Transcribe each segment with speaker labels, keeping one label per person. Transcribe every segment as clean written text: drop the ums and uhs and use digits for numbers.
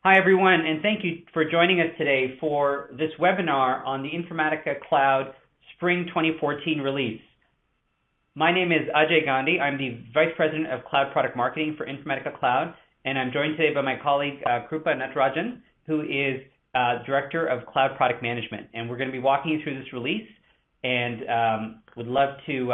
Speaker 1: Hi, everyone, and thank you for joining us today for this webinar on the Informatica Cloud Spring 2014 release. My name is Ajay Gandhi. I'm the Vice President of Cloud Product Marketing for Informatica Cloud, and I'm joined today by my colleague, Krupa Natarajan, who is Director of Cloud Product Management. And we're going to be walking you through this release and would love to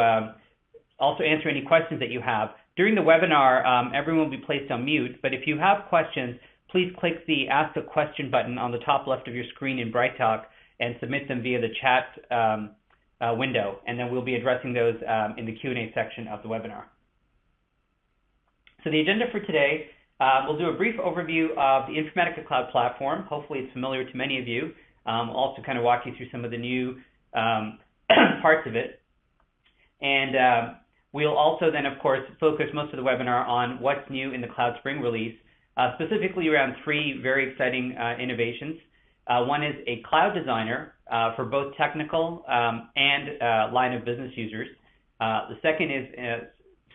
Speaker 1: also answer any questions that you have. During the webinar, everyone will be placed on mute, but if you have questions, please click the Ask a Question button on the top left of your screen in BrightTalk and submit them via the chat window, and then we'll be addressing those in the Q&A section of the webinar. So the agenda for today, we'll do a brief overview of the Informatica Cloud Platform. Hopefully it's familiar to many of you. We'll also kind of walk you through some of the new parts of it. And we'll also then, of course, focus most of the webinar on what's new in the Cloud Spring release, specifically around three very exciting innovations. One is a cloud designer for both technical and line of business users. The second is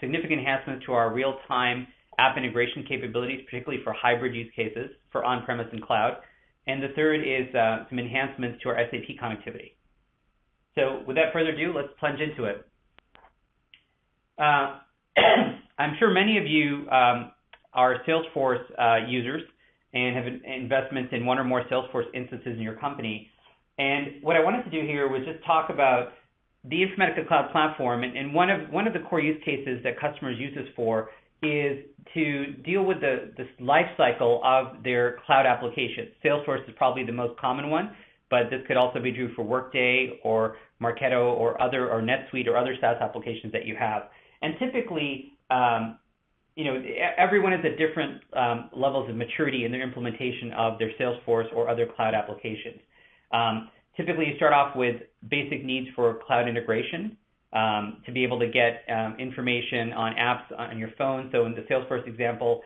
Speaker 1: significant enhancements to our real-time app integration capabilities, particularly for hybrid use cases for on-premise and cloud. And the third is some enhancements to our SAP connectivity. So without further ado, let's plunge into it. I'm sure many of you are Salesforce users and have investments in one or more Salesforce instances in your company. And what I wanted to do here was just talk about the Informatica Cloud Platform. And one of the core use cases that customers use this for is to deal with the life cycle of their cloud applications. Salesforce is probably the most common one, but this could also be true for Workday or Marketo or NetSuite or other SaaS applications that you have. And typically, everyone is at different levels of maturity in their implementation of their Salesforce or other cloud applications. Typically, you start off with basic needs for cloud integration to be able to get information on apps on your phone. So in the Salesforce example,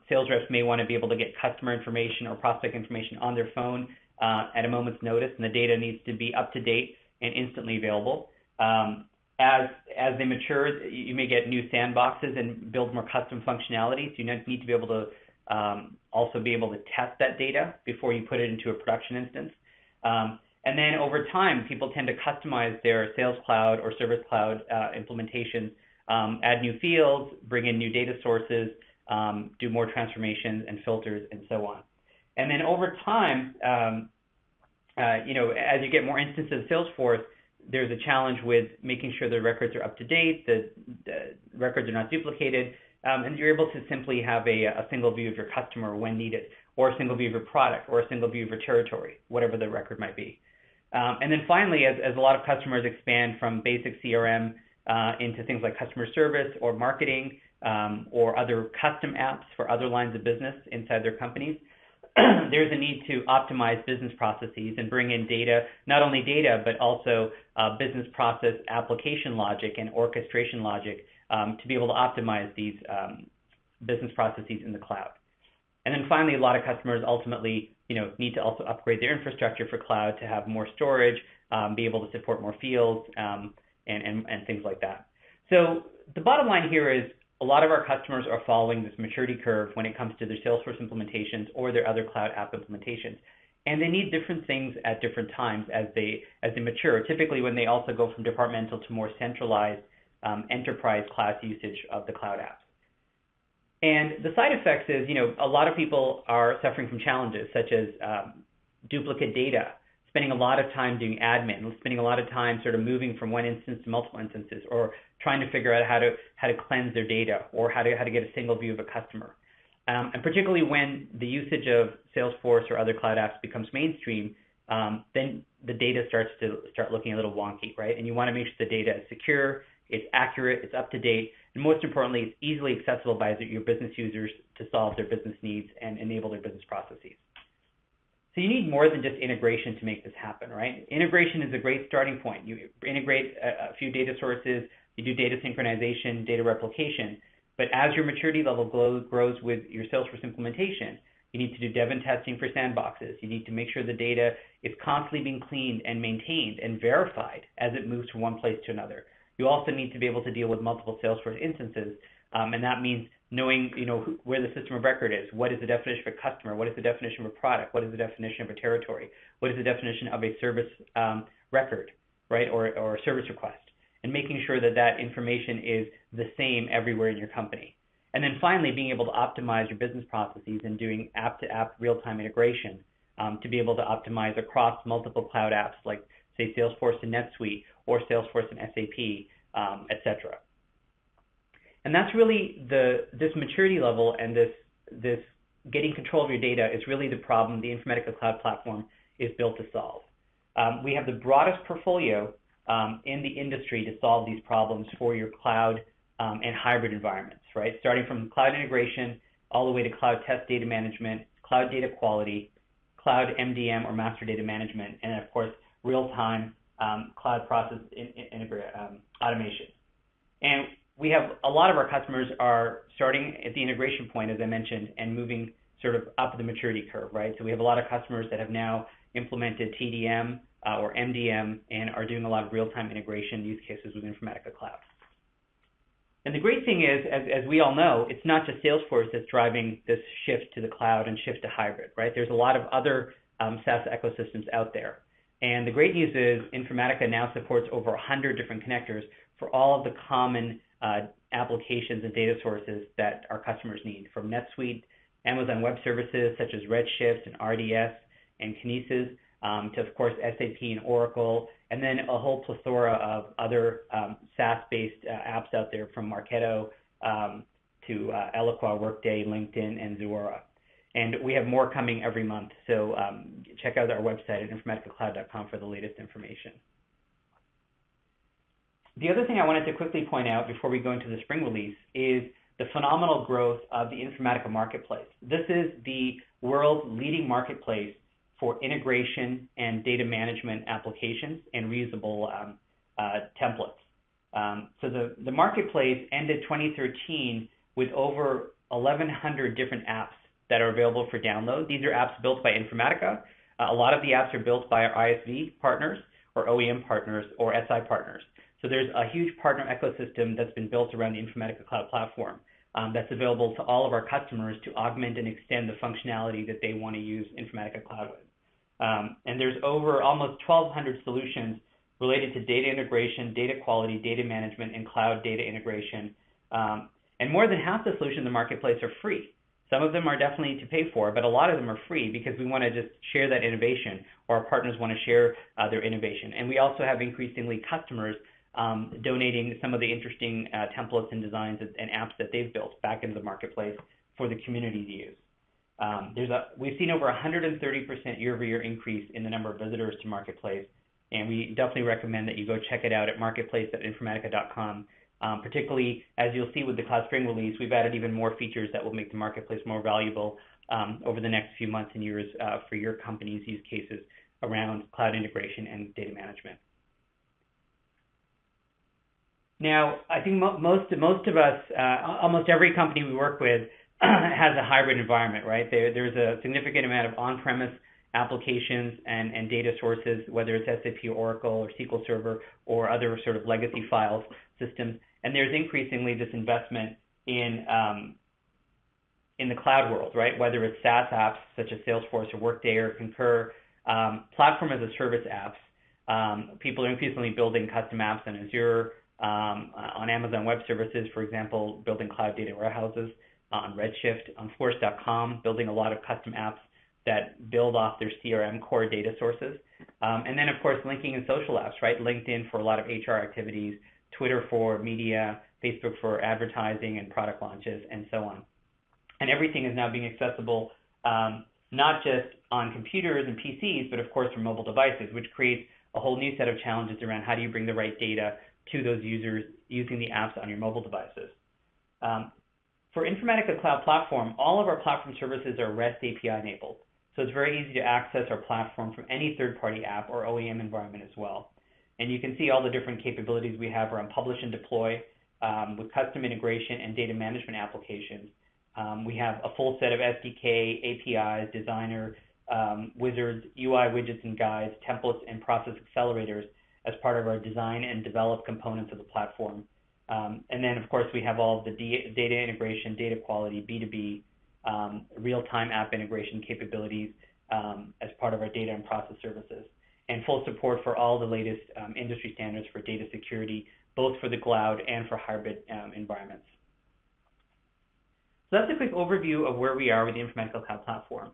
Speaker 1: sales reps may want to be able to get customer information or prospect information on their phone at a moment's notice, and the data needs to be up to date and instantly available. As they mature, you may get new sandboxes and build more custom functionality. So you need to be able to also be able to test that data before you put it into a production instance. And then over time, people tend to customize their Sales Cloud or Service Cloud implementations, add new fields, bring in new data sources, do more transformations and filters, and so on. And then over time, as you get more instances of Salesforce, there's a challenge with making sure the records are up to date, the records are not duplicated, and you're able to simply have a single view of your customer when needed, or a single view of your product, or a single view of your territory, whatever the record might be. And then finally, as a lot of customers expand from basic CRM into things like customer service or marketing or other custom apps for other lines of business inside their companies, there's a need to optimize business processes and bring in data, not only data, but also business process application logic and orchestration logic to be able to optimize these business processes in the cloud. And then finally, a lot of customers ultimately need to also upgrade their infrastructure for cloud to have more storage, be able to support more fields, and things like that. So the bottom line here is a lot of our customers are following this maturity curve when it comes to their Salesforce implementations or their other cloud app implementations. And they need different things at different times as they mature, typically when they also go from departmental to more centralized enterprise class usage of the cloud apps. And the side effects is, a lot of people are suffering from challenges such as duplicate data, spending a lot of time doing admin, spending a lot of time sort of moving from one instance to multiple instances, or trying to figure out how to cleanse their data, or how to get a single view of a customer. And particularly when the usage of Salesforce or other cloud apps becomes mainstream, then the data starts looking a little wonky, right? And you want to make sure the data is secure, it's accurate, it's up to date, and most importantly, it's easily accessible by your business users to solve their business needs and enable their business processes. So you need more than just integration to make this happen, right? Integration is a great starting point. You integrate a few data sources, you do data synchronization, data replication, but as your maturity level grows with your Salesforce implementation, you need to do dev and testing for sandboxes. You need to make sure the data is constantly being cleaned and maintained and verified as it moves from one place to another. You also need to be able to deal with multiple Salesforce instances, and that means knowing, where the system of record is. What is the definition of a customer? What is the definition of a product? What is the definition of a territory? What is the definition of a service record, right, or a service request? And making sure that that information is the same everywhere in your company. And then finally, being able to optimize your business processes and doing app-to-app real-time integration to be able to optimize across multiple cloud apps like, say, Salesforce and NetSuite or Salesforce and SAP, et cetera. And that's really this maturity level and this getting control of your data is really the problem the Informatica Cloud Platform is built to solve. We have the broadest portfolio in the industry to solve these problems for your cloud and hybrid environments, right? Starting from cloud integration all the way to cloud test data management, cloud data quality, cloud MDM or master data management, and of course, real-time cloud process automation. And we have a lot of our customers are starting at the integration point, as I mentioned, and moving sort of up the maturity curve, right? So we have a lot of customers that have now implemented TDM or MDM and are doing a lot of real-time integration use cases with Informatica Cloud. And the great thing is, as we all know, it's not just Salesforce that's driving this shift to the cloud and shift to hybrid, right? There's a lot of other SaaS ecosystems out there. And the great news is Informatica now supports over 100 different connectors for all of the common applications and data sources that our customers need, from NetSuite, Amazon Web Services such as Redshift and RDS and Kinesis, to, of course, SAP and Oracle, and then a whole plethora of other SaaS-based apps out there from Marketo to Eloqua, Workday, LinkedIn, and Zuora. And we have more coming every month, so check out our website at informaticacloud.com for the latest information. The other thing I wanted to quickly point out before we go into the spring release is the phenomenal growth of the Informatica Marketplace. This is the world's leading marketplace for integration and data management applications and reusable templates. So the marketplace ended 2013 with over 1,100 different apps that are available for download. These are apps built by Informatica. A lot of the apps are built by our ISV partners or OEM partners or SI partners. So there's a huge partner ecosystem that's been built around the Informatica Cloud Platform that's available to all of our customers to augment and extend the functionality that they want to use Informatica Cloud with. And there's over almost 1,200 solutions related to data integration, data quality, data management, and cloud data integration. And more than half the solutions in the marketplace are free. Some of them are definitely to pay for, but a lot of them are free because we want to just share that innovation, or our partners want to share their innovation. And we also have increasingly customers donating some of the interesting templates and designs and apps that they've built back into the marketplace for the community to use. We've seen over 130% year-over-year increase in the number of visitors to Marketplace, and we definitely recommend that you go check it out at marketplace.informatica.com. Particularly, as you'll see with the Cloud Spring release, we've added even more features that will make the Marketplace more valuable over the next few months and years for your company's use cases around cloud integration and data management. Now, I think most of us, almost every company we work with has a hybrid environment, right? There's a significant amount of on-premise applications and data sources, whether it's SAP, Oracle, or SQL Server, or other sort of legacy files systems. And there's increasingly this investment in the cloud world, right? Whether it's SaaS apps such as Salesforce or Workday or Concur, platform as a service apps. People are increasingly building custom apps on Azure, on Amazon Web Services, for example, building cloud data warehouses, on Redshift, on Force.com, building a lot of custom apps that build off their CRM core data sources. And then, of course, linking and social apps, right? LinkedIn for a lot of HR activities, Twitter for media, Facebook for advertising and product launches, and so on. And everything is now being accessible not just on computers and PCs, but, of course, from mobile devices, which creates a whole new set of challenges around how do you bring the right data to those users using the apps on your mobile devices. For Informatica Cloud Platform, all of our platform services are REST API enabled. So it's very easy to access our platform from any third-party app or OEM environment as well. And you can see all the different capabilities we have around publish and deploy with custom integration and data management applications. We have a full set of SDK, APIs, designer, wizards, UI widgets and guides, templates, and process accelerators as part of our design and develop components of the platform. And then, of course, we have all of the data integration, data quality, B2B, real-time app integration capabilities as part of our data and process services, and full support for all the latest industry standards for data security, both for the cloud and for hybrid environments. So that's a quick overview of where we are with the Informatica Cloud Platform.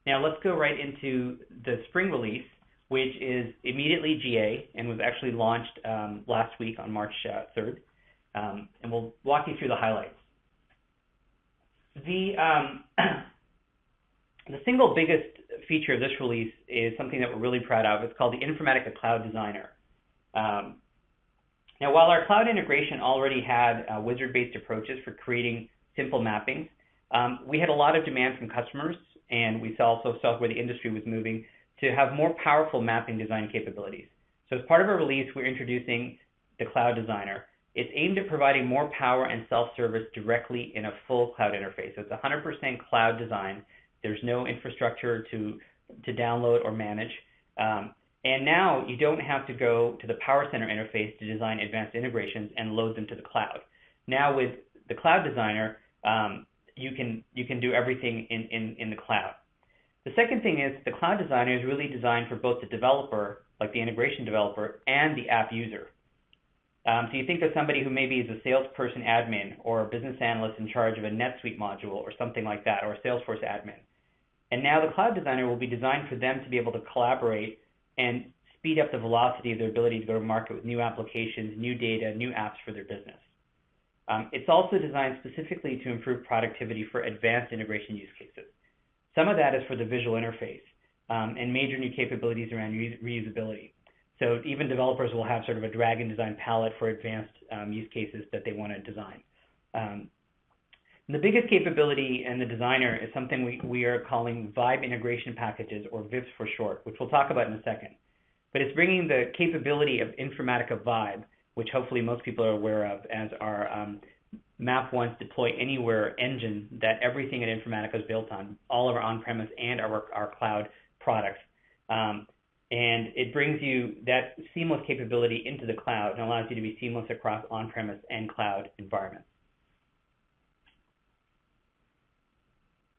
Speaker 1: Now let's go right into the Spring release, which is immediately GA and was actually launched last week on March 3rd. And we'll walk you through the highlights. The single biggest feature of this release is something that we're really proud of. It's called the Informatica Cloud Designer. Now, while our cloud integration already had wizard-based approaches for creating simple mappings, we had a lot of demand from customers, and we also saw where the industry was moving to have more powerful mapping design capabilities. So as part of our release, we're introducing the Cloud Designer. It's aimed at providing more power and self-service directly in a full cloud interface. So it's 100% cloud design. There's no infrastructure to download or manage. And now you don't have to go to the Power Center interface to design advanced integrations and load them to the cloud. Now with the Cloud Designer, you can do everything in the cloud. The second thing is the Cloud Designer is really designed for both the developer, like the integration developer, and the app user. So you think of somebody who maybe is a salesperson admin or a business analyst in charge of a NetSuite module or something like that, or a Salesforce admin. And now the Cloud Designer will be designed for them to be able to collaborate and speed up the velocity of their ability to go to market with new applications, new data, new apps for their business. It's also designed specifically to improve productivity for advanced integration use cases. Some of that is for the visual interface and major new capabilities around reusability. So even developers will have sort of a drag and design palette for advanced use cases that they want to design. The biggest capability in the designer is something we are calling Vibe Integration Packages, or VIPs for short, which we'll talk about in a second. But it's bringing the capability of Informatica Vibe, which hopefully most people are aware of as our Map Once, Deploy Anywhere engine that everything at Informatica is built on, all of our on-premise and our cloud products. And it brings you that seamless capability into the cloud and allows you to be seamless across on-premise and cloud environments.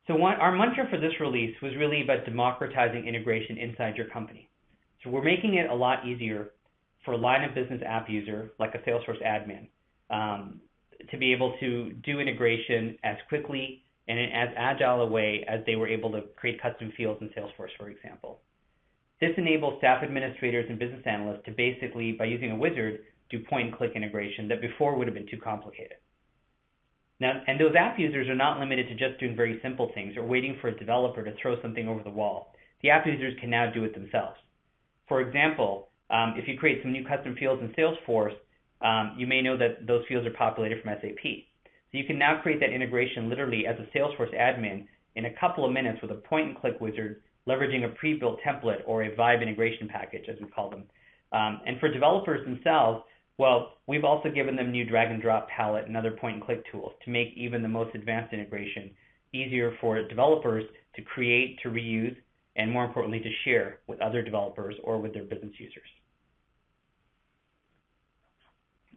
Speaker 1: So our mantra for this release was really about democratizing integration inside your company. So we're making it a lot easier for a line of business app user, like a Salesforce admin, to be able to do integration as quickly and in as agile a way as they were able to create custom fields in Salesforce, for example. This enables staff administrators and business analysts to basically, by using a wizard, do point-and-click integration that before would have been too complicated. Now, and those app users are not limited to just doing very simple things or waiting for a developer to throw something over the wall. The app users can now do it themselves. For example, if you create some new custom fields in Salesforce, you may know that those fields are populated from SAP. So you can now create that integration literally as a Salesforce admin in a couple of minutes with a point-and-click wizard, leveraging a pre-built template or a Vibe integration package, as we call them. And for developers themselves, well, we've also given them new drag-and-drop palette and other point-and-click tools to make even the most advanced integration easier for developers to create, to reuse, and more importantly, to share with other developers or with their business users.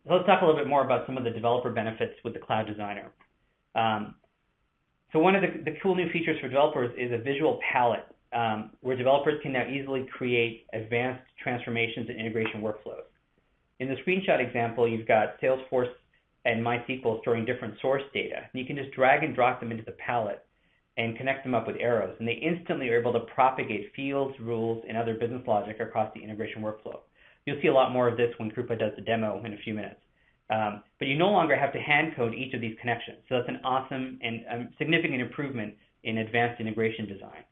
Speaker 1: So let's talk a little bit more about some of the developer benefits with the Cloud Designer. So one of the cool new features for developers is a visual palette where developers can now easily create advanced transformations and integration workflows. In the screenshot example, you've got Salesforce and MySQL storing different source data. And you can just drag and drop them into the palette and connect them up with arrows. And they instantly are able to propagate fields, rules, and other business logic across the integration workflow. You'll see a lot more of this when Krupa does the demo in a few minutes. But you no longer have to hand code each of these connections. So that's an awesome and significant improvement in advanced integration design.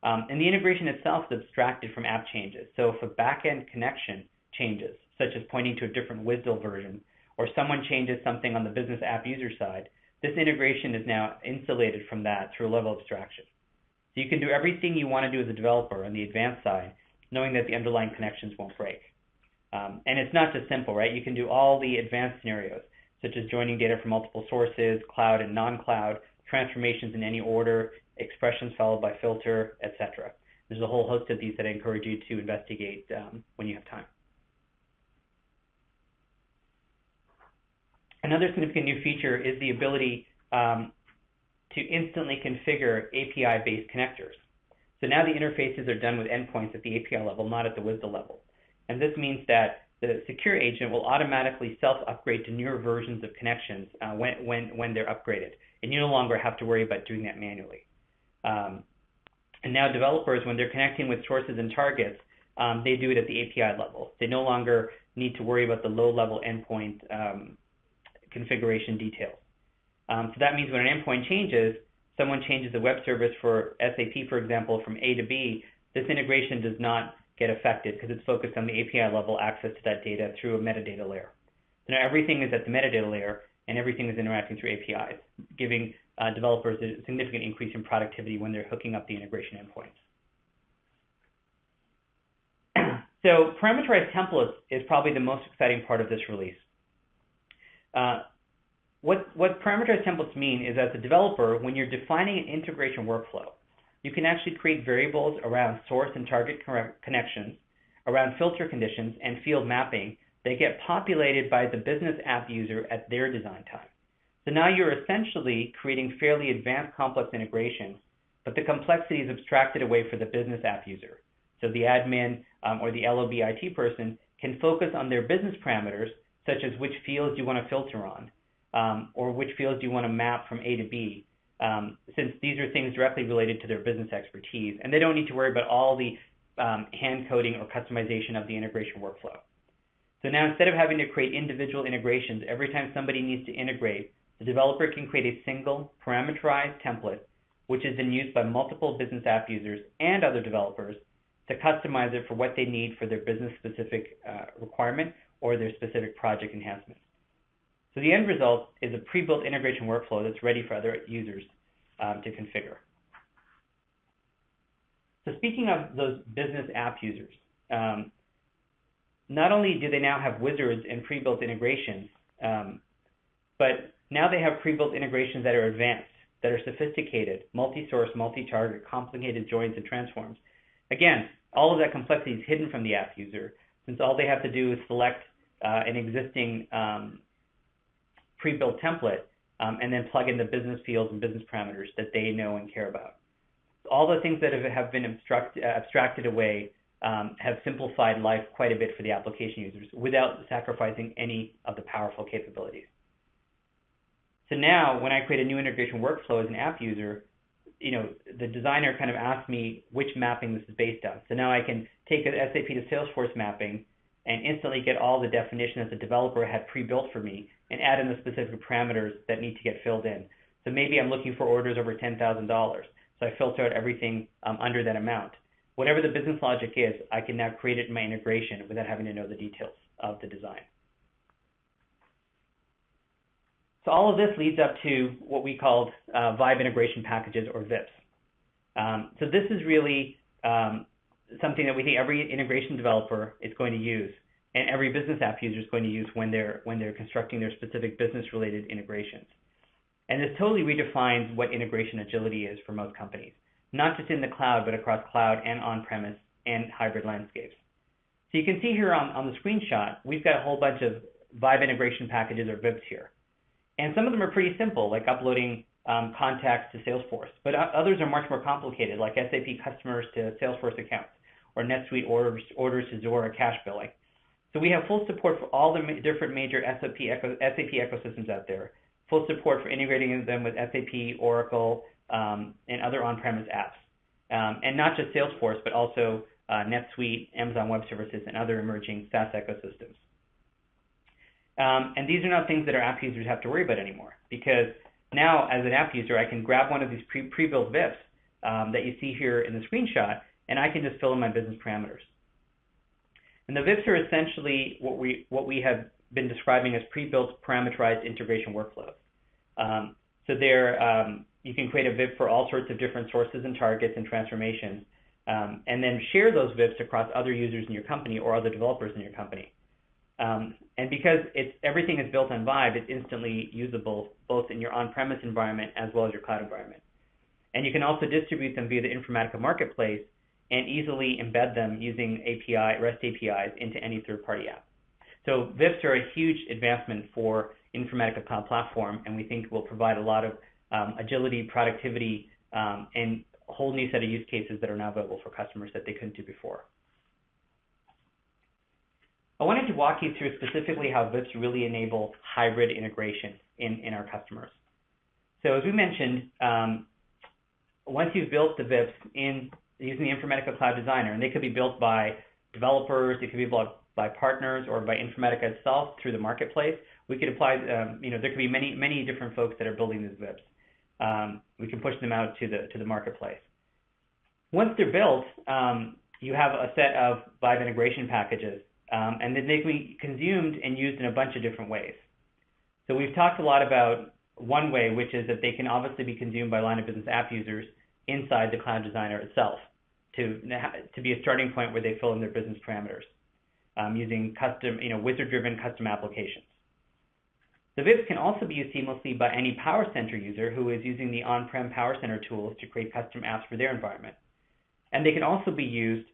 Speaker 1: And the integration itself is abstracted from app changes. So if a back-end connection changes, such as pointing to a different WSDL version, or someone changes something on the business app user side, this integration is now insulated from that through a level of abstraction. So you can do everything you want to do as a developer on the advanced side, knowing that the underlying connections won't break. And it's not just simple, right? You can do all the advanced scenarios, such as joining data from multiple sources, cloud and non-cloud, transformations in any order, expressions followed by filter, etc. There's a whole host of these that I encourage you to investigate when you have time. Another significant new feature is the ability to instantly configure API-based connectors. So now the interfaces are done with endpoints at the API level, not at the WSDL level. And this means that the secure agent will automatically self-upgrade to newer versions of connections when they're upgraded. And you no longer have to worry about doing that manually. And now developers, when they're connecting with sources and targets, they do it at the API level. They no longer need to worry about the low-level endpoint configuration details. So that means when an endpoint changes, someone changes the web service for SAP, for example, from A to B, this integration does not get affected because it's focused on the API level access to that data through a metadata layer. So now everything is at the metadata layer and everything is interacting through APIs, giving developers a significant increase in productivity when they're hooking up the integration endpoints. So parameterized templates is probably the most exciting part of this release. What parameterized templates mean is, as a developer, when you're defining an integration workflow, you can actually create variables around source and target connections, around filter conditions, and field mapping that get populated by the business app user at their design time. So now you're essentially creating fairly advanced complex integrations, but the complexity is abstracted away for the business app user. So the admin or the LOB IT person can focus on their business parameters, such as which fields you want to filter on, or which fields you want to map from A to B, since these are things directly related to their business expertise, and they don't need to worry about all the hand coding or customization of the integration workflow. So now, instead of having to create individual integrations every time somebody needs to integrate, the developer can create a single parameterized template, which is then used by multiple business app users and other developers to customize it for what they need for their business-specific requirement or their specific project enhancements. So the end result is a pre-built integration workflow that's ready for other users to configure. So speaking of those business app users, not only do they now have wizards and pre-built integrations, but now they have pre-built integrations that are advanced, that are sophisticated, multi-source, multi-target, complicated joins and transforms. Again, all of that complexity is hidden from the app user, since all they have to do is select an existing pre-built template and then plug in the business fields and business parameters that they know and care about. All the things that have been abstracted away have simplified life quite a bit for the application users without sacrificing any of the powerful capabilities. So now, when I create a new integration workflow as an app user, the designer kind of asks me which mapping this is based on. So now I can take an SAP to Salesforce mapping and instantly get all the definition that the developer had pre-built for me and add in the specific parameters that need to get filled in. So maybe I'm looking for orders over $10,000. So I filter out everything under that amount. Whatever the business logic is, I can now create it in my integration without having to know the details of the design. So all of this leads up to what we called Vibe integration packages, or VIPs. So this is really something that we think every integration developer is going to use, and every business app user is going to use when they're constructing their specific business-related integrations. And this totally redefines what integration agility is for most companies, not just in the cloud, but across cloud and on-premise and hybrid landscapes. So you can see here on the screenshot, we've got a whole bunch of Vibe integration packages, or VIPs, here. And some of them are pretty simple, like uploading contacts to Salesforce, but others are much more complicated, like SAP customers to Salesforce accounts, or NetSuite orders to Zuora cash billing. So we have full support for all the different major SAP ecosystems out there, full support for integrating them with SAP, Oracle, and other on-premise apps. And not just Salesforce, but also NetSuite, Amazon Web Services, and other emerging SaaS ecosystems. And these are not things that our app users have to worry about anymore, because now, as an app user, I can grab one of these pre-built VIPs that you see here in the screenshot, and I can just fill in my business parameters. And the VIPs are essentially what we have been describing as pre-built parameterized integration workflows. So you can create a VIP for all sorts of different sources and targets and transformations, and then share those VIPs across other users in your company or other developers in your company. And because everything is built on Vibe, it's instantly usable both in your on-premise environment as well as your cloud environment. And you can also distribute them via the Informatica marketplace and easily embed them using REST APIs into any third-party app. So VIPs are a huge advancement for Informatica Cloud Platform, and we think will provide a lot of agility, productivity, and a whole new set of use cases that are now available for customers that they couldn't do before. I wanted to walk you through specifically how VIPs really enable hybrid integration in our customers. So as we mentioned, once you've built the VIPs using the Informatica Cloud Designer, and they could be built by developers, it could be built by partners, or by Informatica itself through the marketplace, we could apply, there could be many different folks that are building these VIPs. We can push them out to the marketplace. Once they're built, you have a set of Vibe integration packages, and then they can be consumed and used in a bunch of different ways. So we've talked a lot about one way, which is that they can obviously be consumed by line of business app users inside the Cloud Designer itself to be a starting point where they fill in their business parameters using custom, wizard-driven custom applications. The VIPs can also be used seamlessly by any Power Center user who is using the on-prem Power Center tools to create custom apps for their environment. And they can also be used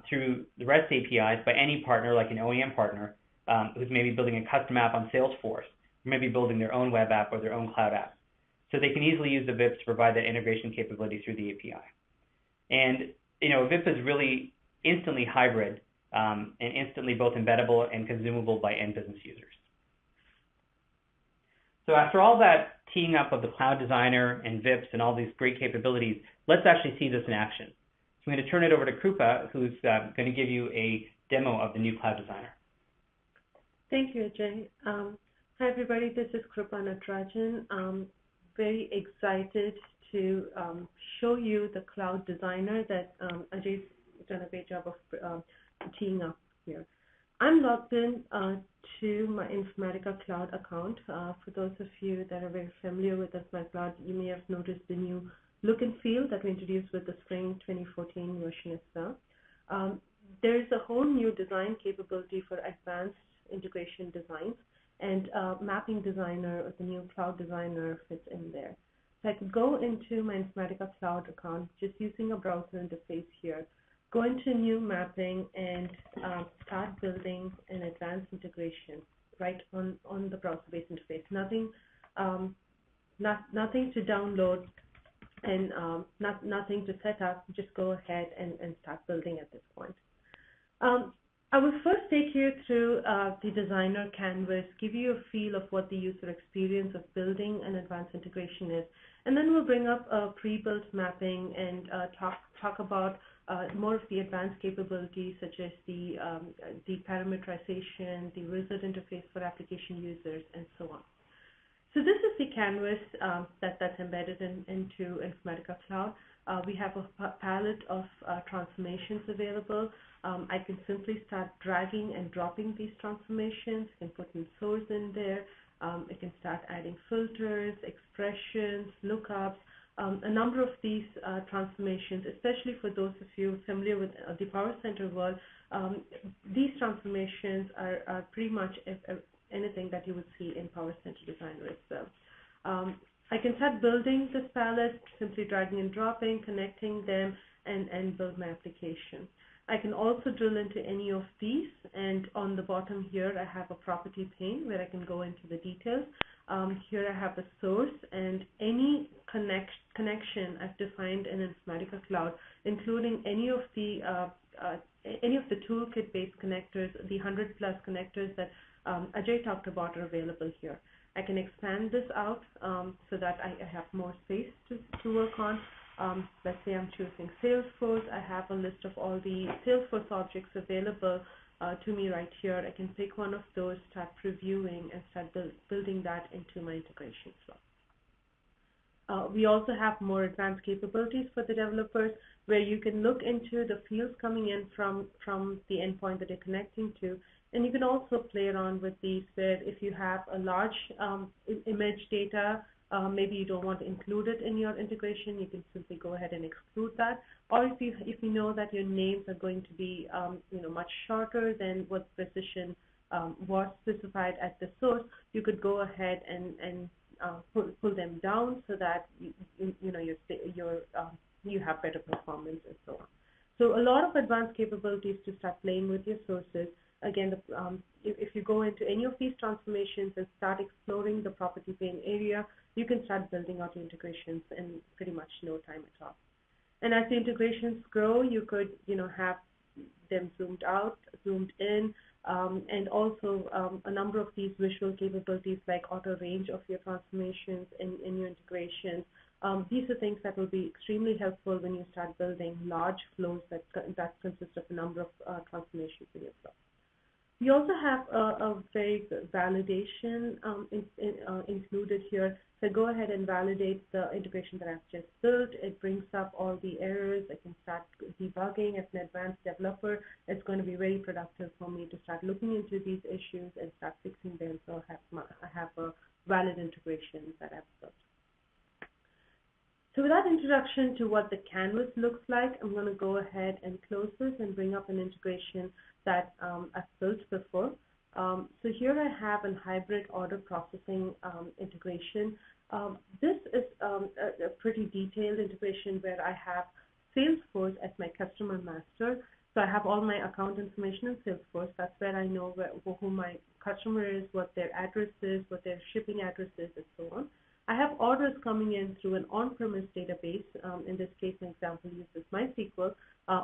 Speaker 1: through the REST APIs by any partner, like an OEM partner, who's maybe building a custom app on Salesforce, or maybe building their own web app or their own cloud app. So they can easily use the VIPs to provide that integration capability through the API. And a VIP is really instantly hybrid and instantly both embeddable and consumable by end business users. So after all that teeing up of the Cloud Designer and VIPs and all these great capabilities, let's actually see this in action. So I'm going to turn it over to Krupa, who's going to give you a demo of the new Cloud Designer.
Speaker 2: Thank you, Ajay. Hi, everybody. This is Krupa Natarajan. I'm very excited to show you the Cloud Designer that Ajay's done a great job of teeing up here. I'm logged in to my Informatica Cloud account. For those of you that are very familiar with Informatica Cloud, you may have noticed the new look and feel that we introduced with the Spring 2014 version as well. There's a whole new design capability for advanced integration designs, and Mapping Designer, or the new Cloud Designer, fits in there. So I could go into my Informatica Cloud account just using a browser interface here, go into new mapping, and start building an advanced integration right on the browser-based interface. Nothing to download and nothing to set up. Just go ahead and start building at this point. I will first take you through the designer canvas, give you a feel of what the user experience of building an advanced integration is, and then we'll bring up a pre-built mapping and talk about more of the advanced capabilities, such as the parameterization, the wizard interface for application users, and so on. So this is the canvas that's embedded into Informatica Cloud. We have a palette of transformations available. I can simply start dragging and dropping these transformations. I can put in source in there. I can start adding filters, expressions, lookups, a number of these transformations, especially for those of you familiar with the Power Center world. These transformations are pretty much anything that you would see in Power Center Designer itself. I can start building this palette, simply dragging and dropping, connecting them, and build my application. I can also drill into any of these, and on the bottom here I have a property pane where I can go into the details. Here I have a source, and any connection I've defined in Informatica Cloud, including any of the toolkit-based connectors, the 100+ connectors that Ajay talked about, are available here. I can expand this out so that I have more space to work on. Let's say I'm choosing Salesforce. I have a list of all the Salesforce objects available to me right here. I can pick one of those, start previewing, and start building that into my integration flow. We also have more advanced capabilities for the developers, where you can look into the fields coming in from the endpoint that you're connecting to. And you can also play around with these, where if you have a large image data, maybe you don't want to include it in your integration, you can simply go ahead and exclude that. Or if you know that your names are going to be much shorter than what precision was specified at the source, you could go ahead and pull them down so that you have better performance and so on. So a lot of advanced capabilities to start playing with your sources. again, if you go into any of these transformations and start exploring the property pane area, you can start building out your integrations in pretty much no time at all. And as the integrations grow, you could, have them zoomed out, zoomed in, and also a number of these visual capabilities like auto range of your transformations in your integrations. These are things that will be extremely helpful when you start building large flows that consist of a number of transformations in your flow. We also have a very good validation included here. So go ahead and validate the integration that I've just built. It brings up all the errors. I can start debugging as an advanced developer. It's going to be very productive for me to start looking into these issues and start fixing them, so I have a valid integration that I've built. So with that introduction to what the canvas looks like, I'm going to go ahead and close this and bring up an integration that I've built before. So here I have a hybrid order processing integration. This is a pretty detailed integration where I have Salesforce as my customer master. So I have all my account information in Salesforce. That's where I know who my customer is, what their address is, what their shipping address is, and so on. I have orders coming in through an on-premise database. In this case, an example uses MySQL.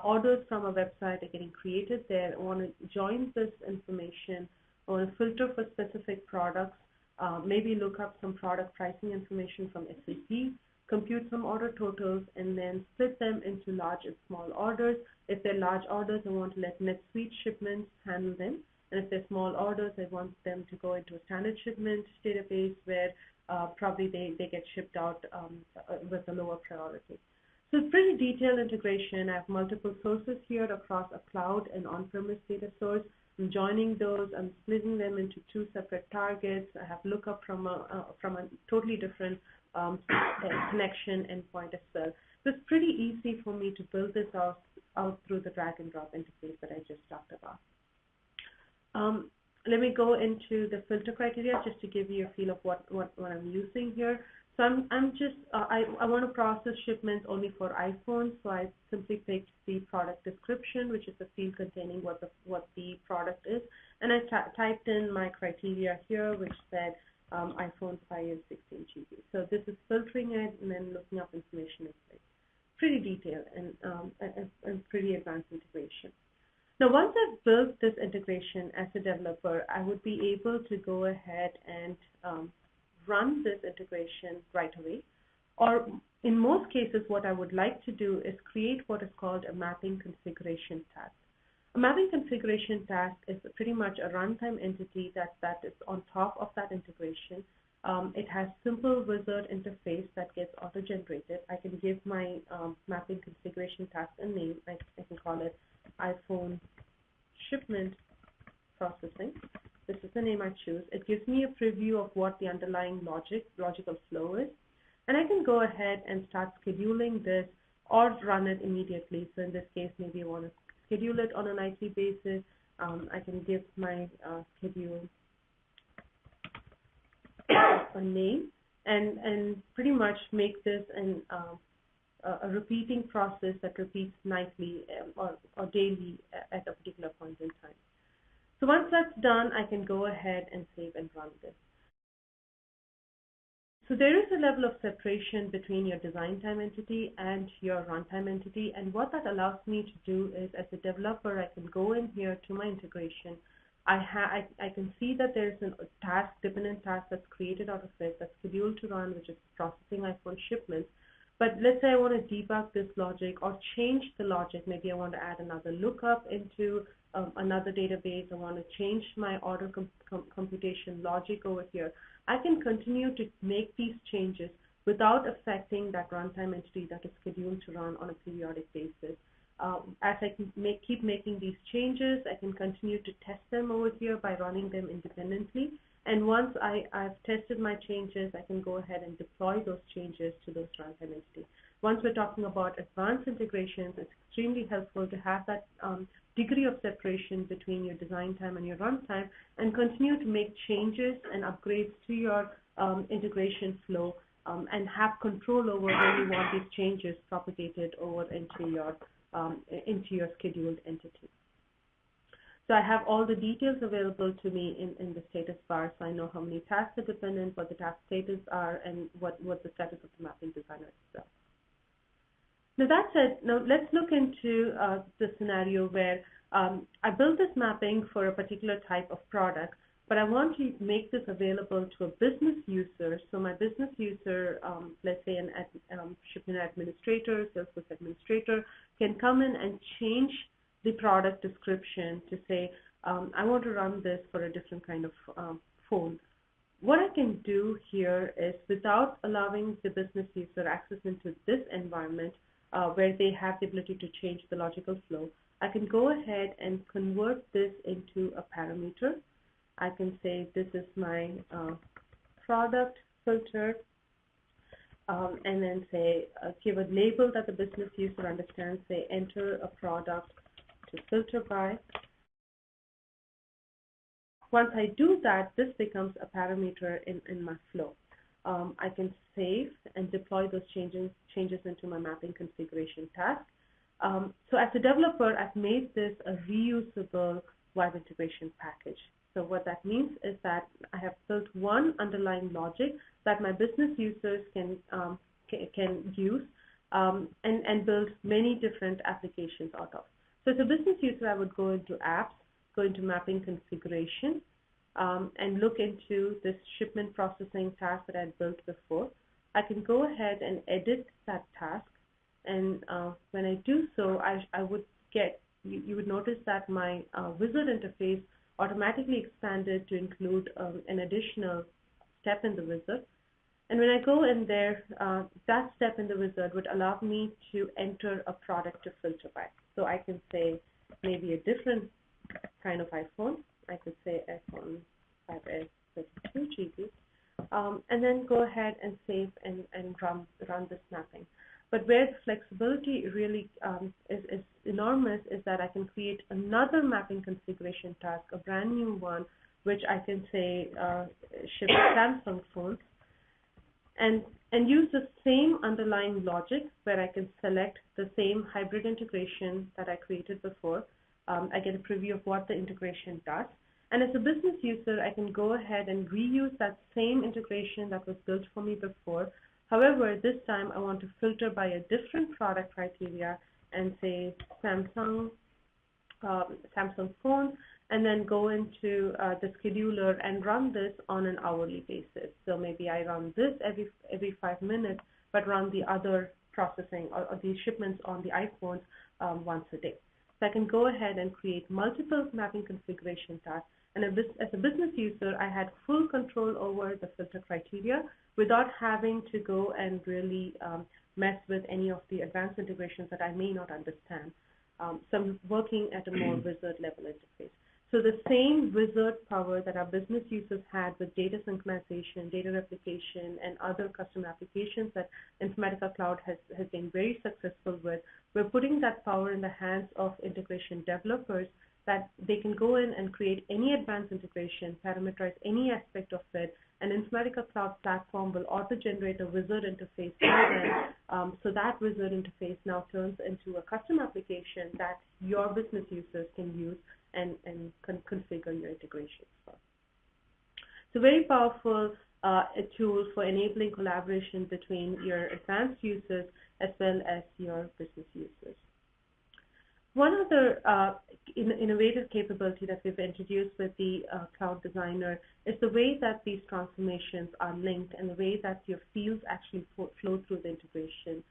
Speaker 2: Orders from a website are getting created there. I want to join this information. I want to filter for specific products, maybe look up some product pricing information from SAP, compute some order totals, and then split them into large and small orders. If they're large orders, I want to let NetSuite shipments handle them. And if they're small orders, I want them to go into a standard shipment database where probably they get shipped out with a lower priority. So it's pretty detailed integration. I have multiple sources here across a cloud and on-premise data source. I'm joining those. I'm splitting them into two separate targets. I have lookup from a totally different connection endpoint as well. So it's pretty easy for me to build this out through the drag and drop interface that I just talked about. Let me go into the filter criteria just to give you a feel of what I'm using here. So I want to process shipments only for iPhones, so I simply picked the product description, which is a field containing what the product is, and I typed in my criteria here, which said iPhone 5 and 16 GB. So this is filtering it and then looking up information in place. Pretty detailed and pretty advanced integration. Now, once I've built this integration as a developer, I would be able to go ahead and run this integration right away. Or in most cases, what I would like to do is create what is called a mapping configuration task. A mapping configuration task is pretty much a runtime entity that is on top of that integration. It has simple wizard interface that gets auto-generated. I can give my mapping configuration task a name. I can call it iPhone shipment processing. This is the name I choose. It gives me a preview of what the underlying logical flow is. And I can go ahead and start scheduling this or run it immediately. So in this case, maybe I want to schedule it on a nightly basis. I can give my schedule a name and pretty much make this a repeating process that repeats nightly or daily at a particular point in time. So once that's done, I can go ahead and save and run this. So there is a level of separation between your design time entity and your runtime entity, and what that allows me to do is, as a developer, I can go in here to my integration. I can see that there's a task, dependent task that's created out of it that's scheduled to run, which is processing iPhone shipments. But let's say I want to debug this logic or change the logic. Maybe I want to add another lookup into another database. I want to change my order computation logic over here. I can continue to make these changes without affecting that runtime entity that is scheduled to run on a periodic basis. As I can keep making these changes, I can continue to test them over here by running them independently. And once I've tested my changes, I can go ahead and deploy those changes to those runtime entities. Once we're talking about advanced integrations, it's extremely helpful to have that degree of separation between your design time and your runtime, and continue to make changes and upgrades to your integration flow, and have control over where you want these changes propagated over into your scheduled entity. So I have all the details available to me in the status bar, so I know how many tasks are dependent, what the task status are, and what the status of the mapping designer itself. Now that said, now let's look into the scenario where I built this mapping for a particular type of product, but I want to make this available to a business user. So my business user, let's say an shipment administrator, Salesforce administrator, can come in and change the product description to say, I want to run this for a different kind of phone. What I can do here is, without allowing the business user access into this environment where they have the ability to change the logical flow, I can go ahead and convert this into a parameter. I can say this is my product filter, and then say give a label that the business user understands, say enter a product to filter by. Once I do that, this becomes a parameter in my flow. I can save and deploy those changes into my mapping configuration task. So as a developer, I've made this a reusable web integration package. So what that means is that I have built one underlying logic that my business users can use and build many different applications out of. So as a business user, I would go into apps, go into mapping configuration, and look into this shipment processing task that I had built before. I can go ahead and edit that task, and when I do so, I would get, you would notice that my wizard interface automatically expanded to include an additional step in the wizard. And when I go in there, that step in the wizard would allow me to enter a product to filter by. So I can say maybe a different kind of iPhone. I could say iPhone 5S 32 GB, and then go ahead and save and run this mapping. But where the flexibility really is enormous is that I can create another mapping configuration task, a brand new one, which I can say ship Samsung phones, and use the same underlying logic where I can select the same hybrid integration that I created before. I get a preview of what the integration does. And as a business user, I can go ahead and reuse that same integration that was built for me before. However, this time I want to filter by a different product criteria and say Samsung phone, and then go into the scheduler and run this on an hourly basis. So maybe I run this every 5 minutes, but run the other processing or the shipments on the iPhones once a day. So I can go ahead and create multiple mapping configuration tasks. And as a business user, I had full control over the filter criteria without having to go and really mess with any of the advanced integrations that I may not understand. So I'm working at a more wizard level interface. So the same wizard power that our business users had with data synchronization, data replication, and other custom applications that Informatica Cloud has been very successful with, we're putting that power in the hands of integration developers that they can go in and create any advanced integration, parameterize any aspect of it, and Informatica Cloud Platform will auto-generate a wizard interface for them. So that wizard interface now turns into a custom application that your business users can use and configure your integrations for. So very powerful a tool for enabling collaboration between your advanced users as well as your business users. One other innovative capability that we've introduced with the Cloud Designer is the way that these transformations are linked and the way that your fields actually flow through the integration.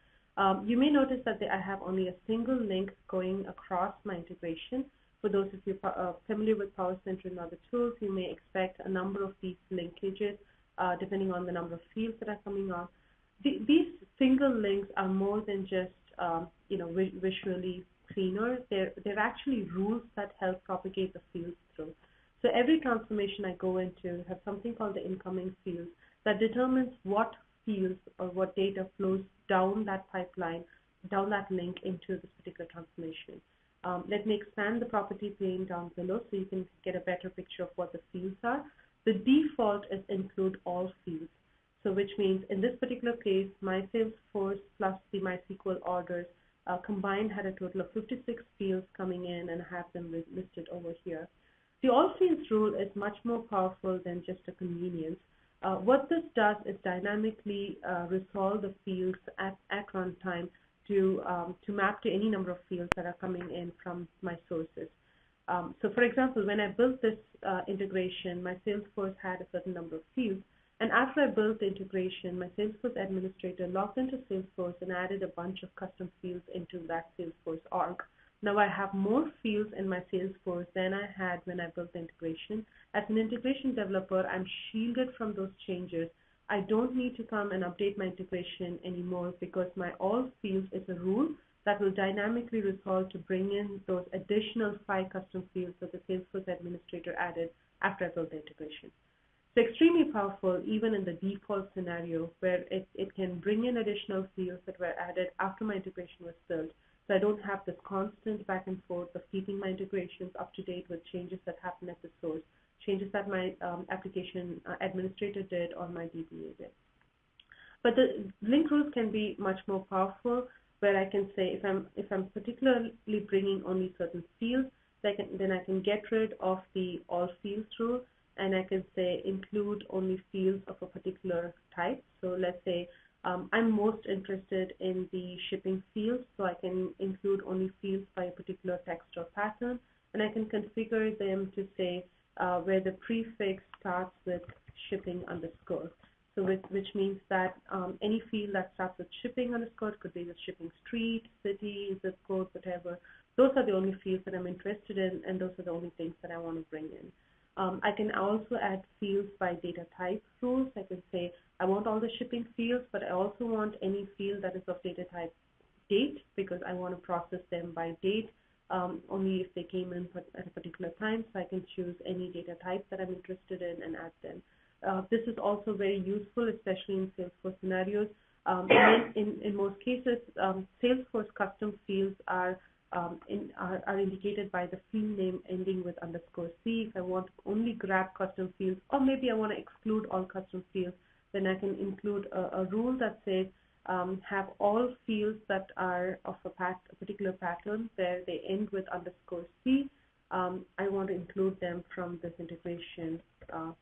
Speaker 2: You may notice that I have only a single link going across my integration. For those of you familiar with PowerCenter and other tools, you may expect a number of these linkages depending on the number of fields that are coming on. These single links are more than just visually cleaner. They're actually rules that help propagate the fields through. So every transformation I go into has something called the incoming fields that determines what fields or what data flows down that pipeline, down that link into this particular transformation. Let me expand the property pane down below so you can get a better picture of what the fields are. The default is include all fields. So which means in this particular case, my Salesforce plus the MySQL orders combined had a total of 56 fields coming in, and I have them listed over here. The all fields rule is much more powerful than just a convenience. What this does is dynamically resolve the fields at runtime to map to any number of fields that are coming in from my sources. So for example, when I built this integration, my Salesforce had a certain number of fields. And after I built the integration, my Salesforce administrator logged into Salesforce and added a bunch of custom fields into that Salesforce org. Now I have more fields in my Salesforce than I had when I built the integration. As an integration developer, I'm shielded from those changes. I don't need to come and update my integration anymore because my all fields is a rule that will dynamically resolve to bring in those additional 5 custom fields that the Salesforce administrator added after I built the integration. So extremely powerful even in the default scenario where it can bring in additional fields that were added after my integration was built. So I don't have this constant back and forth of keeping my integrations up to date with changes that happen at the source, changes that my application administrator did or my DBA did. But the link rules can be much more powerful, where I can say if I'm particularly bringing only certain fields, then I can get rid of the all fields rule, and I can say include only fields of a particular type. So let's say I'm most interested in the shipping fields, so I can include only fields by a particular text or pattern, and I can configure them to say where the prefix starts with shipping underscore. So which means that any field that starts with shipping underscore, could be the shipping street, city, zip code, whatever. Those are the only fields that I'm interested in, and those are the only things that I want to bring in. I can also add fields by data type rules. I can say I want all the shipping fields, but I also want any field that is of data type date, because I want to process them by date, only if they came in at a particular time. So I can choose any data type that I'm interested in and add them. This is also very useful, especially in Salesforce scenarios. In most cases, Salesforce custom fields are indicated by the field name ending with _C. If I want to only grab custom fields, or maybe I want to exclude all custom fields, then I can include a rule that says have all fields that are of a particular pattern where they end with _C. I want to include them from this integration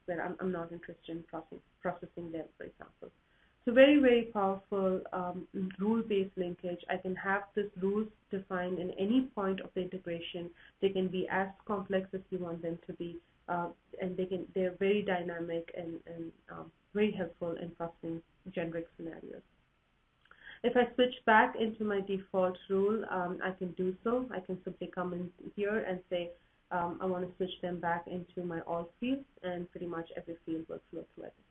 Speaker 2: where I'm not interested in processing them, for example. So very, very powerful rule-based linkage. I can have these rules defined in any point of the integration. They can be as complex as you want them to be, and they're very dynamic and very helpful in processing generic scenarios. If I switch back into my default rule, I can do so. I can simply come in here and say I want to switch them back into my all fields, and pretty much every field will flow through at this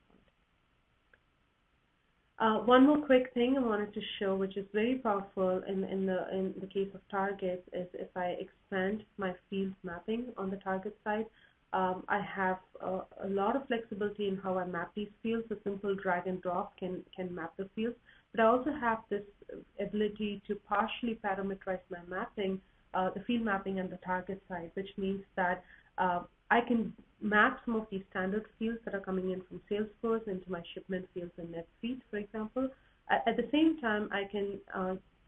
Speaker 2: point. One more quick thing I wanted to show, which is very powerful in the case of targets, is if I expand my field mapping on the target side, I have a lot of flexibility in how I map these fields. A simple drag and drop can map the fields, but I also have this ability to partially parameterize my mapping, the field mapping on the target side, which means that I can map some of these standard fields that are coming in from Salesforce into my shipment fields in NetSuite, for example. At the same time, I can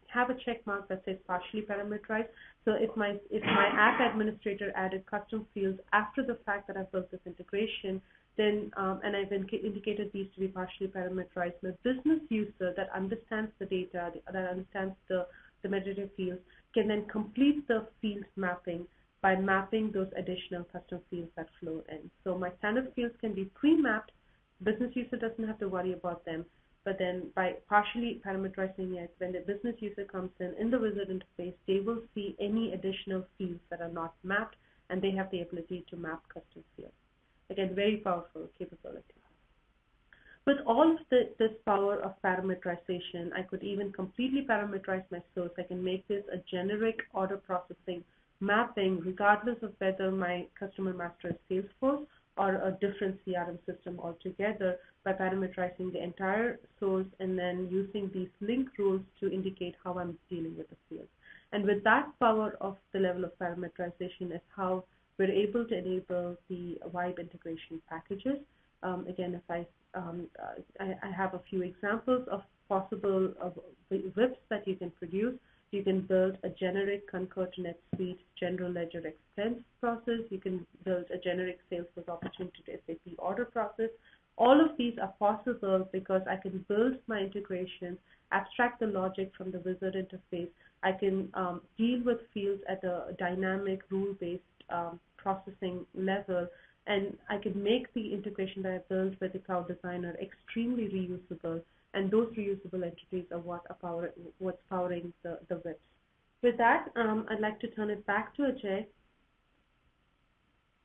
Speaker 2: have a check mark that says partially parameterized. So if my app administrator added custom fields after the fact that I built this integration, then and I've indicated these to be partially parameterized, the business user that understands the data, that understands the metadata fields, can then complete the field mapping by mapping those additional custom fields that flow in. So my standard fields can be pre-mapped. Business user doesn't have to worry about them. But then by partially parameterizing it, when the business user comes in the wizard interface, they will see any additional fields that are not mapped, and they have the ability to map custom fields. Again, very powerful capability. With all of this power of parameterization, I could even completely parameterize my source. I can make this a generic order processing mapping, regardless of whether my customer master is Salesforce or a different CRM system altogether, by parameterizing the entire source and then using these link rules to indicate how I'm dealing with the field. And with that power of the level of parameterization is how we're able to enable the web integration packages. Again, if I have a few examples of possible WIPs that you can produce. You can build a generic Concur to NetSuite general ledger expense process. You can build a generic Salesforce opportunity to SAP order process. All of these are possible because I can build my integration, abstract the logic from the wizard interface. I can deal with fields at a dynamic, rule-based processing level, and I can make the integration that I built with the Cloud Designer extremely reusable, and those reusable entities are what's powering the WIPs. With that, I'd like to turn it back to Ajay.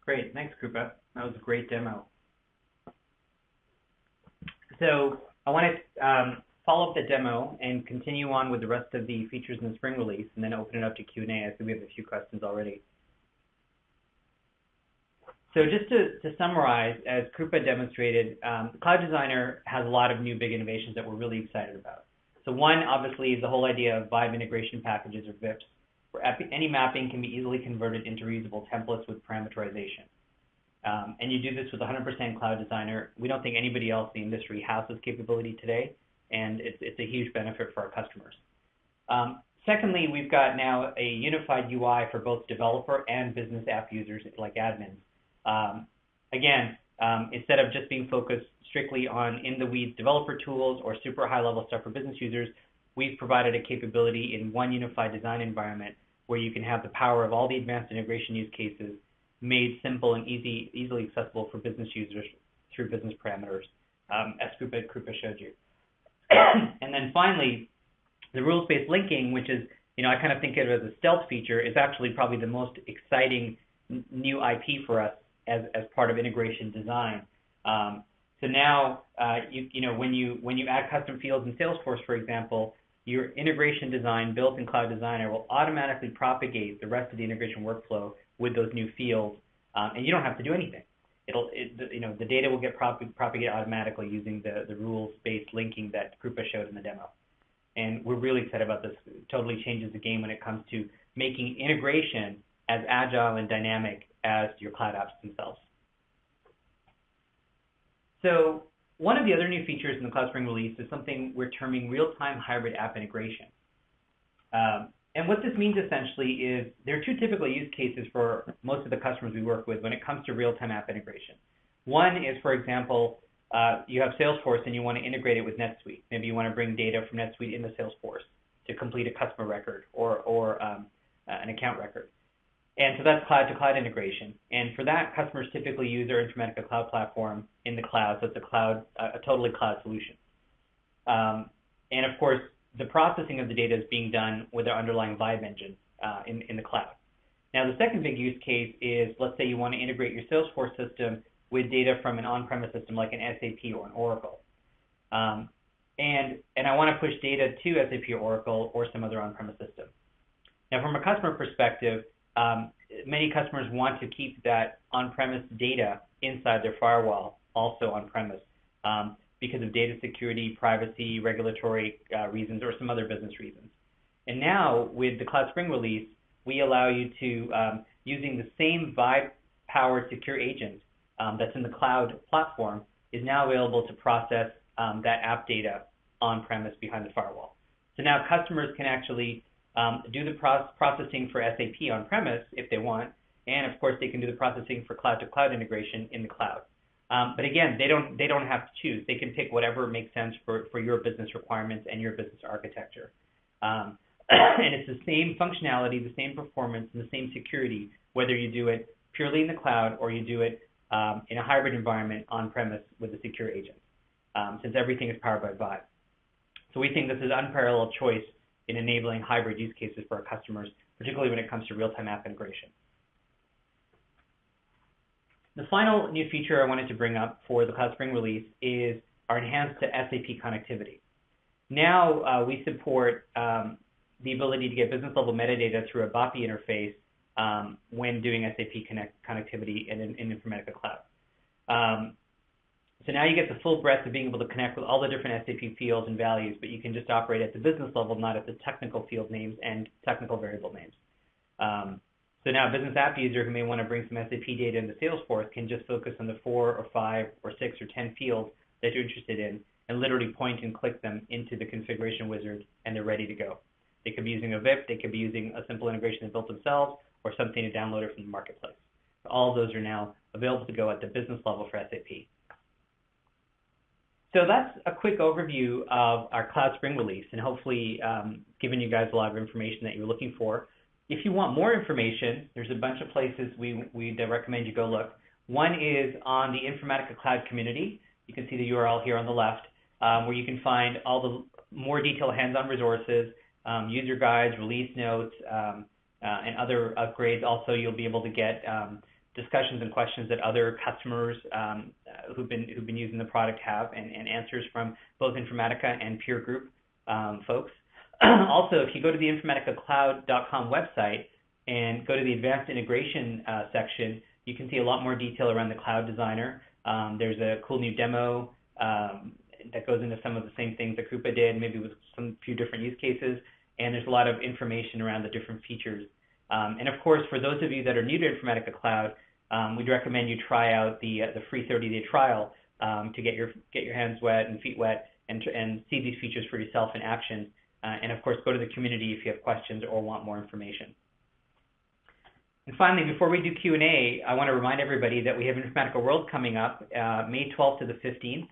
Speaker 1: Great, thanks, Krupa. That was a great demo. So I want to follow up the demo and continue on with the rest of the features in the Spring release, and then open it up to Q&A. I think we have a few questions already. So just to summarize, as Krupa demonstrated, the Cloud Designer has a lot of new big innovations that we're really excited about. So one, obviously, is the whole idea of Vibe integration packages, or VIPs, where any mapping can be easily converted into reusable templates with parameterization. And you do this with 100% Cloud Designer. We don't think anybody else in the industry has this capability today, and it's a huge benefit for our customers. Secondly, we've got now a unified UI for both developer and business app users like admins. Again, instead of just being focused strictly on in-the-weeds developer tools or super high-level stuff for business users, we've provided a capability in one unified design environment where you can have the power of all the advanced integration use cases made simple and easily accessible for business users through business parameters, as Krupa showed you. And then finally, the rules-based linking, which is, I kind of think of it as a stealth feature, is actually probably the most exciting new IP for us as part of integration design. So now, when you add custom fields in Salesforce, for example, your integration design built in Cloud Designer will automatically propagate the rest of the integration workflow with those new fields, and you don't have to do anything. The data will get propagated automatically using the rules-based linking that Krupa showed in the demo. And we're really excited about this. It totally changes the game when it comes to making integration as agile and dynamic as your cloud apps themselves. So one of the other new features in the Cloud Spring release is something we're terming real-time hybrid app integration. And what this means essentially is there are two typical use cases for most of the customers we work with when it comes to real-time app integration. One is, for example, you have Salesforce and you want to integrate it with NetSuite. Maybe you want to bring data from NetSuite into Salesforce to complete a customer record or an account record. And so that's cloud-to-cloud integration. And for that, customers typically use their Informatica Cloud Platform in the cloud, so it's a totally cloud solution. And of course, the processing of the data is being done with our underlying Vibe engine in the cloud. Now, the second big use case is, let's say you want to integrate your Salesforce system with data from an on-premise system like an SAP or an Oracle. And I want to push data to SAP or Oracle or some other on-premise system. Now, from a customer perspective, many customers want to keep that on-premise data inside their firewall, also on-premise, because of data security, privacy, regulatory reasons, or some other business reasons. And now, with the Cloud Spring release, we allow you to, using the same Vibe-powered secure agent that's in the cloud platform, is now available to process that app data on-premise behind the firewall. So now customers can actually do the processing for SAP on-premise if they want, and of course they can do the processing for cloud-to-cloud integration in the cloud. But again, they don't have to choose. They can pick whatever makes sense for your business requirements and your business architecture. And it's the same functionality, the same performance, and the same security, whether you do it purely in the cloud or you do it in a hybrid environment on-premise with a secure agent, since everything is powered by Vibe. So we think this is an unparalleled choice in enabling hybrid use cases for our customers, particularly when it comes to real-time app integration. The final new feature I wanted to bring up for the Cloud Spring release is our enhanced SAP connectivity. Now we support the ability to get business-level metadata through a BAPI interface when doing SAP connectivity in Informatica Cloud. So now you get the full breadth of being able to connect with all the different SAP fields and values, but you can just operate at the business level, not at the technical field names and technical variable names. So now a business app user who may want to bring some SAP data into Salesforce can just focus on the 4 or 5 or 6 or 10 fields that you're interested in and literally point and click them into the configuration wizard, and they're ready to go. They could be using a VIP, they could be using a simple integration they built themselves, or something to download it from the marketplace. So all of those are now available to go at the business level for SAP. So that's a quick overview of our Cloud Spring release, and hopefully given you guys a lot of information that you're looking for. If you want more information, there's a bunch of places we'd recommend you go look. One is on the Informatica Cloud community. You can see the URL here on the left, where you can find all the more detailed hands-on resources, user guides, release notes, and other upgrades. Also, you'll be able to get discussions and questions that other customers who've been using the product have, and answers from both Informatica and peer group folks. Also, if you go to the informaticacloud.com website and go to the advanced integration section, you can see a lot more detail around the Cloud Designer. There's a cool new demo that goes into some of the same things that Krupa did, maybe with some few different use cases, and there's a lot of information around the different features. And of course, for those of you that are new to Informatica Cloud, we'd recommend you try out the free 30-day trial to get your hands wet and feet wet and see these features for yourself in action. And of course, go to the community if you have questions or want more information. And finally, before we do Q&A, I want to remind everybody that we have Informatica World coming up May 12th to the 15th.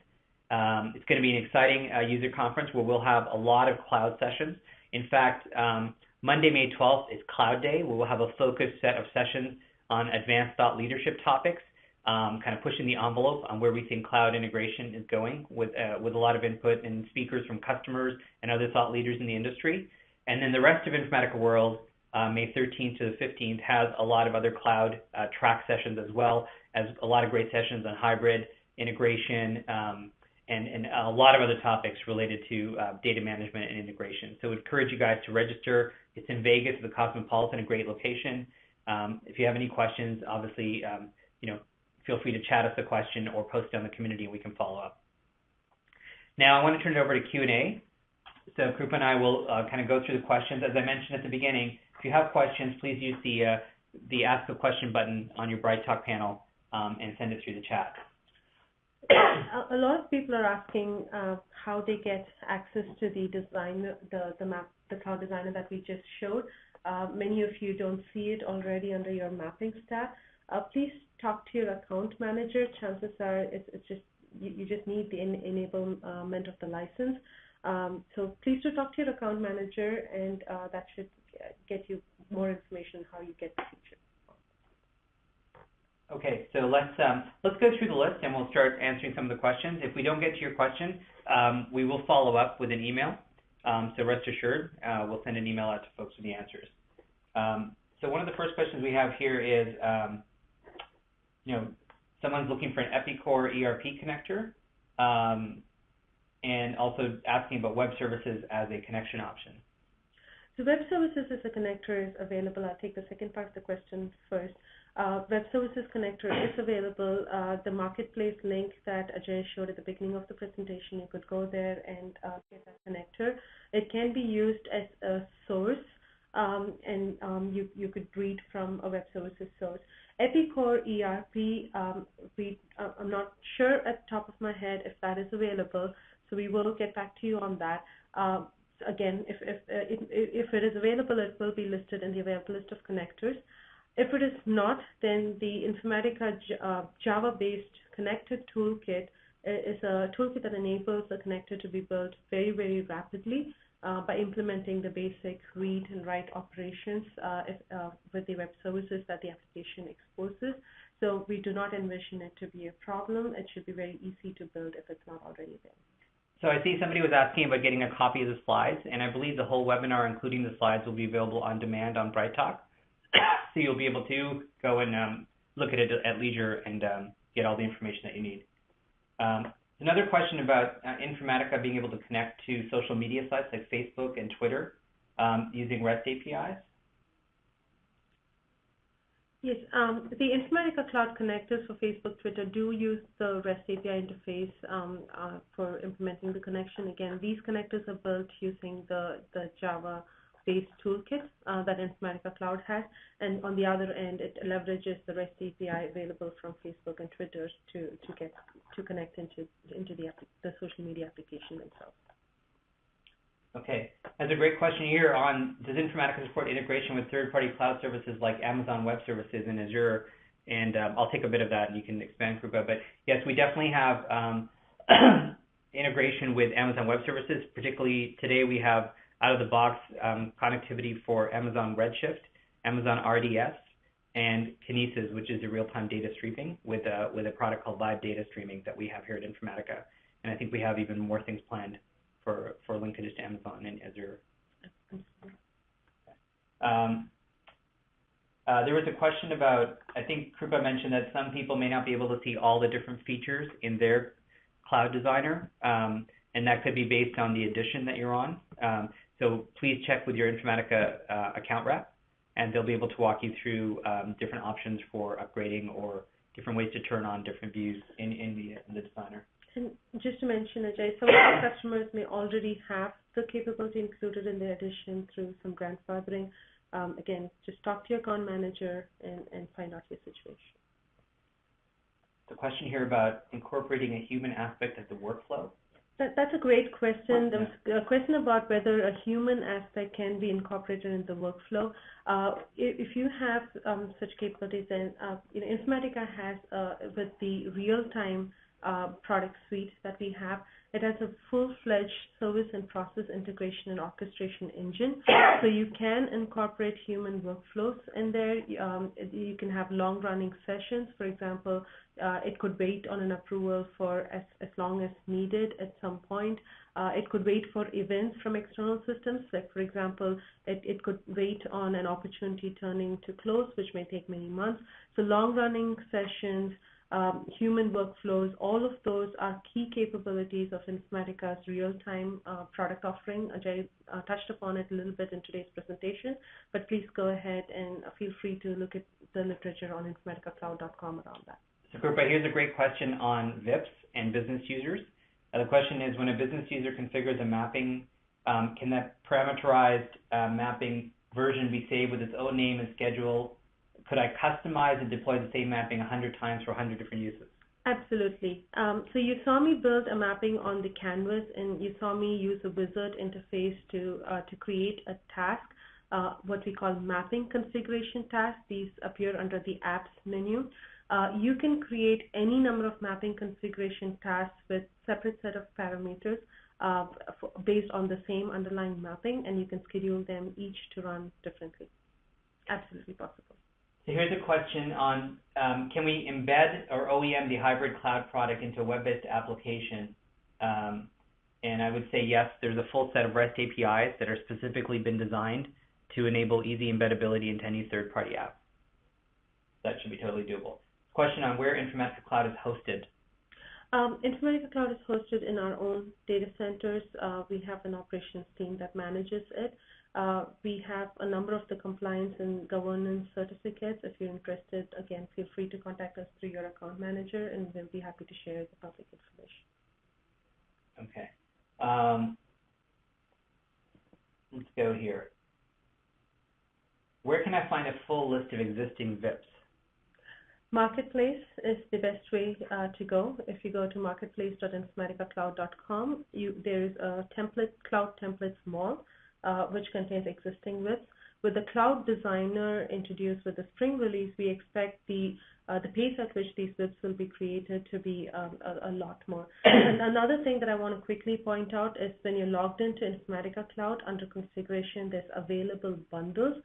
Speaker 1: It's going to be an exciting user conference where we'll have a lot of cloud sessions. In fact, Monday, May 12th is Cloud Day, where we'll have a focused set of sessions on advanced thought leadership topics, kind of pushing the envelope on where we think cloud integration is going with a lot of input and speakers from customers and other thought leaders in the industry. And then the rest of Informatica World, May 13th to the 15th, has a lot of other cloud track sessions, as well as a lot of great sessions on hybrid integration and a lot of other topics related to data management and integration. So I would encourage you guys to register. It's in Vegas, the Cosmopolitan, a great location. If you have any questions, obviously, feel free to chat us a question or post it on the community and we can follow up. Now I want to turn it over to Q&A. So Krupa and I will kind of go through the questions. As I mentioned at the beginning, if you have questions, please use the Ask a Question button on your BrightTalk panel and send it through the chat.
Speaker 2: A lot of people are asking how they get access to the design, the Cloud Designer that we just showed. Many of you don't see it already under your mapping tab. Please talk to your account manager. Chances are it's just you just need the enablement of the license. So please do talk to your account manager, and that should get you more information on how you get the feature.
Speaker 1: Okay, so let's go through the list and we'll start answering some of the questions. If we don't get to your question, we will follow up with an email. So rest assured, we'll send an email out to folks with the answers. So one of the first questions we have here is, someone's looking for an Epicor ERP connector, and also asking about web services as a connection option.
Speaker 2: So web services as a connector is available. I'll take the second part of the question first. Web services connector is available. The marketplace link that Ajay showed at the beginning of the presentation, you could go there and get that connector. It can be used as a source, and you could read from a web services source. Epicor ERP, I'm not sure at the top of my head if that is available, so we will get back to you on that. Again, if it is available, it will be listed in the available list of connectors. If it is not, then the Informatica Java-based connector toolkit is a toolkit that enables the connector to be built very, very rapidly by implementing the basic read and write operations with the web services that the application exposes. So we do not envision it to be a problem. It should be very easy to build if it's not already there.
Speaker 1: So I see somebody was asking about getting a copy of the slides, and I believe the whole webinar, including the slides, will be available on demand on BrightTalk. So you'll be able to go and look at it at leisure and get all the information that you need. Another question about Informatica being able to connect to social media sites like Facebook and Twitter using REST APIs.
Speaker 2: Yes, the Informatica Cloud connectors for Facebook, Twitter do use the REST API interface for implementing the connection. Again, these connectors are built using the Java-based toolkit that Informatica Cloud has, and on the other end, it leverages the REST API available from Facebook and Twitter to connect into the social media application themselves.
Speaker 1: Okay, that's a great question here on, does Informatica support integration with third-party cloud services like Amazon Web Services and Azure? And I'll take a bit of that and you can expand, Krupa. But yes, we definitely have integration with Amazon Web Services. Particularly today we have out-of-the-box connectivity for Amazon Redshift, Amazon RDS, and Kinesis, which is a real-time data streaming with a product called Live Data Streaming that we have here at Informatica. And I think we have even more things planned for linkages to Amazon and Azure. There was a question about, I think Krupa mentioned that some people may not be able to see all the different features in their cloud designer, and that could be based on the edition that you're on. So please check with your Informatica account rep, and they'll be able to walk you through different options for upgrading or different ways to turn on different views in the designer.
Speaker 2: And just to mention, Ajay, some of our customers may already have the capability included in their edition through some grandfathering. Again, just talk to your account manager and find out your situation.
Speaker 1: The question here about incorporating a human aspect of the workflow.
Speaker 2: That's a great question. There was a question about whether a human aspect can be incorporated in the workflow. If you have such capabilities, then Informatica has with the real-time product suite that we have, it has a full-fledged service and process integration and orchestration engine. So you can incorporate human workflows in there. You can have long-running sessions. For example, it could wait on an approval for as long as needed at some point. It could wait for events from external systems. Like, for example, it could wait on an opportunity turning to close, which may take many months. So long-running sessions, human workflows, all of those are key capabilities of Informatica's real-time product offering. Ajay touched upon it a little bit in today's presentation, but please go ahead and feel free to look at the literature on informaticacloud.com around that.
Speaker 1: So, Krupa, here's a great question on VIPs and business users. The question is, when a business user configures a mapping, can that parameterized mapping version be saved with its own name and schedule? Could I customize and deploy the same mapping 100 times for 100 different uses?
Speaker 2: Absolutely. So you saw me build a mapping on the canvas, and you saw me use a wizard interface to create a task, what we call mapping configuration tasks. These appear under the apps menu. You can create any number of mapping configuration tasks with separate set of parameters based on the same underlying mapping, and you can schedule them each to run differently. Absolutely possible.
Speaker 1: So here's a question on, can we embed or OEM the hybrid cloud product into a web-based application? And I would say yes, there's a full set of REST APIs that are specifically been designed to enable easy embeddability into any third-party app. That should be totally doable. Question on where Informatica Cloud is hosted.
Speaker 2: Informatica Cloud is hosted in our own data centers. We have an operations team that manages it. We have a number of the compliance and governance certificates. If you're interested, again, feel free to contact us through your account manager, and we'll be happy to share the public information.
Speaker 1: Okay. Let's go here. Where can I find a full list of existing VIPs?
Speaker 2: Marketplace is the best way to go. If you go to marketplace.informaticacloud.com, there is a cloud templates mall, which contains existing VIPs. With the Cloud Designer introduced with the Spring release, we expect the pace at which these VIPs will be created to be a lot more. And another thing that I want to quickly point out is when you're logged into Informatica Cloud, under configuration, there's available bundles.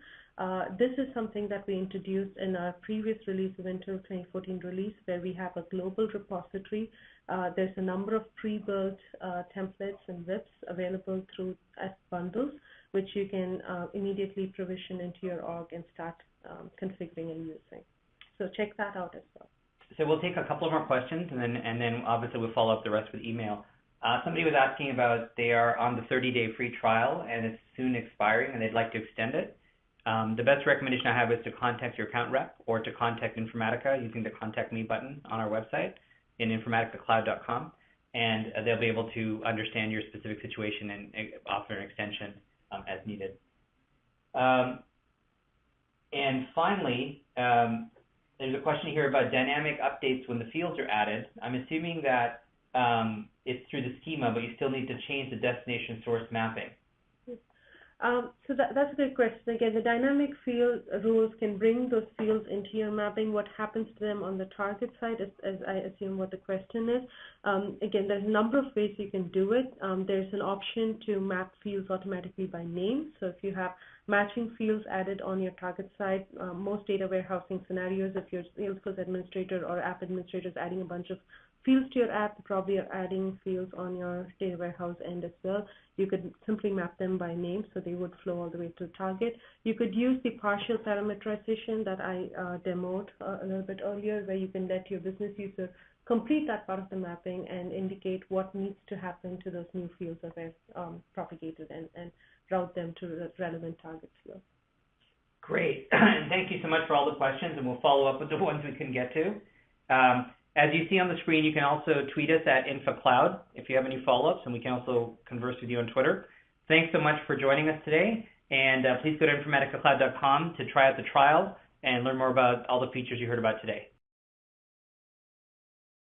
Speaker 2: This is something that we introduced in our previous release, the Winter 2014 release, where we have a global repository. There's a number of pre-built templates and VIPs available through as bundles, which you can immediately provision into your org and start configuring and using. So check that out as well.
Speaker 1: So we'll take a couple of more questions, and then obviously we'll follow up the rest with email. Somebody was asking about they are on the 30-day free trial, and it's soon expiring, and they'd like to extend it. The best recommendation I have is to contact your account rep or to contact Informatica using the Contact Me button on our website in informaticacloud.com, and they'll be able to understand your specific situation and offer an extension as needed. And finally, there's a question here about dynamic updates when the fields are added. I'm assuming that it's through the schema, but you still need to change the destination source mapping.
Speaker 2: So that's a good question. Again, the dynamic field rules can bring those fields into your mapping. What happens to them on the target side, as I assume what the question is. Again, there's a number of ways you can do it. There's an option to map fields automatically by name. So if you have matching fields added on your target side, most data warehousing scenarios, if you're Salesforce administrator or app administrator is adding a bunch of fields to your app, you probably are adding fields on your data warehouse end as well. You could simply map them by name, so they would flow all the way to the target. You could use the partial parameterization that I demoed a little bit earlier, where you can let your business user complete that part of the mapping and indicate what needs to happen to those new fields that are propagated and route them to the relevant target field.
Speaker 1: Great. Thank you so much for all the questions, and we'll follow up with the ones we can get to. As you see on the screen, you can also tweet us at InfoCloud if you have any follow-ups, and we can also converse with you on Twitter. Thanks so much for joining us today, and please go to informaticacloud.com to try out the trial and learn more about all the features you heard about today.